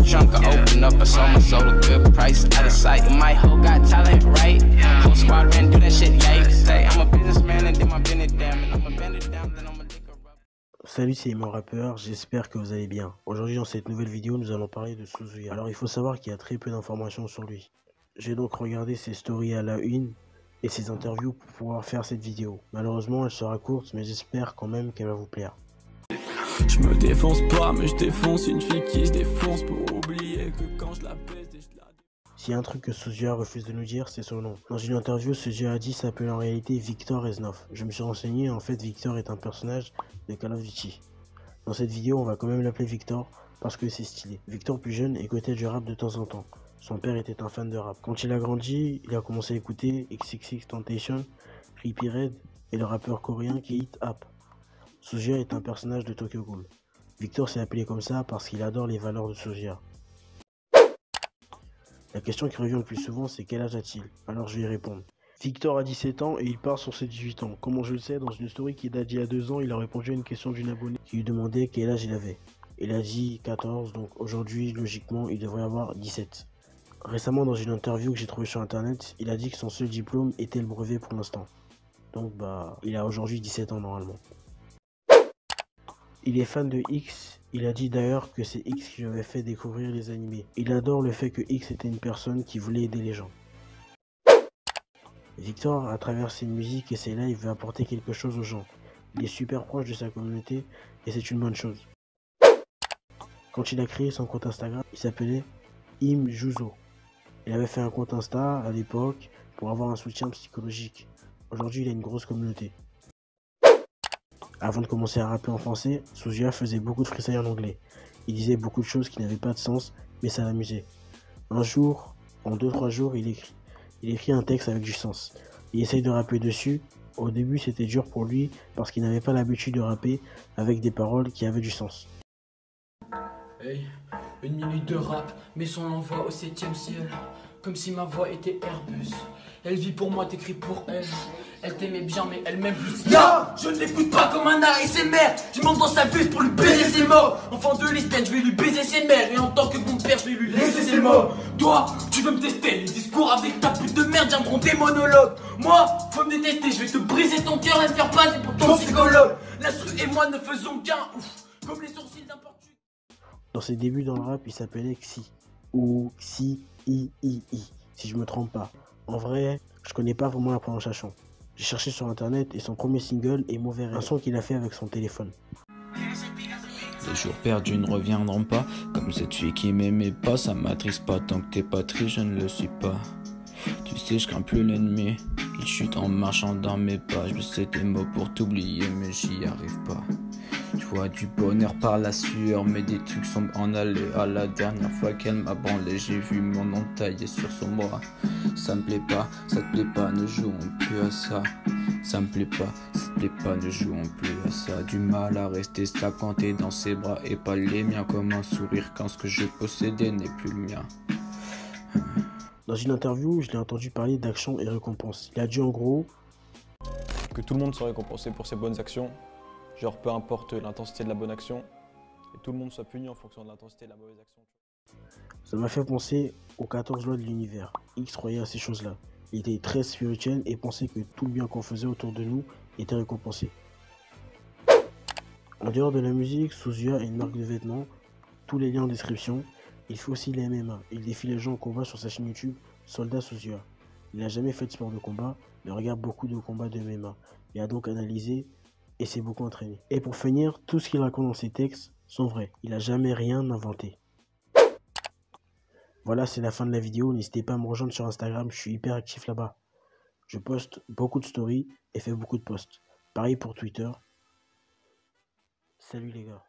the trunk, I open up, I sold my soul a good price. Out of sight, my hoe got talent, right? Whole squad ran, do that shit, yikes. Say, I'm a businessman and then my bend it down. And I'ma bend it down, then I'ma take a rub. Salut, c'est mon rappeur, j'espère que vous allez bien. Aujourd'hui dans cette nouvelle vidéo, nous allons parler de Suzuya. Alors il faut savoir qu'il y a très peu d'informations sur lui. J'ai donc regardé ses stories à la une et ses interviews pour pouvoir faire cette vidéo. Malheureusement elle sera courte, mais j'espère quand même qu'elle va vous plaire. Je me défonce pas, mais je défonce une fille qui se défonce pour oublier que quand je la baisse et je la... S'il y a un truc que Suzuya refuse de nous dire, c'est son nom. Dans une interview, Suzuya a dit s'appelle en réalité Victor Reznov. Je me suis renseigné, en fait Victor est un personnage de Call of Duty. Dans cette vidéo, on va quand même l'appeler Victor parce que c'est stylé. Victor plus jeune écoutait du rap de temps en temps. Son père était un fan de rap. Quand il a grandi, il a commencé à écouter XXXTentacion, Trippie Redd et le rappeur coréen qui hit Up. Suzuya est un personnage de Tokyo Ghoul. Victor s'est appelé comme ça parce qu'il adore les valeurs de Suzuya. La question qui revient le plus souvent, c'est quel âge a-t-il? Alors je vais y répondre. Victor a 17 ans et il part sur ses 18 ans. Comment je le sais? Dans une story qui date d'il y a 2 ans, il a répondu à une question d'une abonnée qui lui demandait quel âge il avait. Il a dit 14, donc aujourd'hui, logiquement, il devrait avoir 17. Récemment, dans une interview que j'ai trouvée sur internet, il a dit que son seul diplôme était le brevet pour l'instant. Donc il a aujourd'hui 17 ans normalement. Il est fan de X, il a dit d'ailleurs que c'est X qui lui avait fait découvrir les animés. Il adore le fait que X était une personne qui voulait aider les gens. Victor, à travers ses musiques et ses lives, veut apporter quelque chose aux gens. Il est super proche de sa communauté et c'est une bonne chose. Quand il a créé son compte Instagram, il s'appelait Imjuzo. Il avait fait un compte Insta à l'époque pour avoir un soutien psychologique. Aujourd'hui, il a une grosse communauté. Avant de commencer à rapper en français, Suzuya faisait beaucoup de freestyle en anglais. Il disait beaucoup de choses qui n'avaient pas de sens, mais ça l'amusait. Un jour, en 2-3 jours, il écrit un texte avec du sens. Il essaye de rapper dessus. Au début, c'était dur pour lui parce qu'il n'avait pas l'habitude de rapper avec des paroles qui avaient du sens. Hey, 1 minute de rap, mais son envoi au 7ème ciel. Comme si ma voix était Airbus. Elle vit pour moi, t'écris pour elle. Elle t'aimait bien, mais elle m'aime plus. Ya, je ne l'écoute pas comme un ASMR. Je monte dans sa buse pour lui baiser ses mots. Enfant de lesbienne, je vais lui baiser ses mères. Et en tant que bon père, je vais lui laisser ses mots. Toi, tu veux me tester. Les discours avec ta pute de merde viendront des monologues. Moi, faut me détester. Je vais te briser ton cœur et me faire passer pour ton psychologue. L'instru et moi ne faisons qu'un ouf. Comme les sourcils d'un portugais. Dans ses débuts dans le rap, il s'appelait Xi. Ou Xi, I, si je me trompe pas. En vrai, je connais pas vraiment la prononciation. J'ai cherché sur internet et son premier single est Mauvais Rêve, un son qu'il a fait avec son téléphone. Les jours perdus ne reviendront pas. Comme cette fille qui m'aimait pas, ça m'attriste pas. Tant que t'es pas triste, je ne le suis pas. Tu sais, je crains plus l'ennemi. Il chute en marchant dans mes pas. Je sais tes mots pour t'oublier, mais j'y arrive pas. Je vois du bonheur par la sueur, mais des trucs sombres en aléa. La dernière fois qu'elle m'a branlé, j'ai vu mon nom taillé sur son bras. Ça me plaît pas, ça te plaît pas, ne jouons plus à ça. Ça me plaît pas, ça te plaît pas, ne jouons plus à ça. Du mal à rester stable quand t'es dans ses bras et pas les miens. Comme un sourire quand ce que je possédais n'est plus le mien. Dans une interview, je l'ai entendu parler d'action et récompense. Il a dit en gros que tout le monde soit récompensé pour ses bonnes actions. Genre peu importe l'intensité de la bonne action, et tout le monde soit puni en fonction de l'intensité de la mauvaise action. Ça m'a fait penser aux 14 lois de l'univers. X croyait à ces choses-là. Il était très spirituel et pensait que tout le bien qu'on faisait autour de nous était récompensé. En dehors de la musique, Suzuya a une marque de vêtements, tous les liens en description. Il fait aussi les MMA. Il défie les gens en combat sur sa chaîne YouTube Soldat Suzuya. Il n'a jamais fait de sport de combat, mais regarde beaucoup de combats de MMA. Il a donc analysé et s'est beaucoup entraîné. Et pour finir, tout ce qu'il raconte dans ses textes sont vrais. Il n'a jamais rien inventé. Voilà, c'est la fin de la vidéo. N'hésitez pas à me rejoindre sur Instagram, je suis hyper actif là-bas. Je poste beaucoup de stories et fais beaucoup de posts. Pareil pour Twitter. Salut les gars.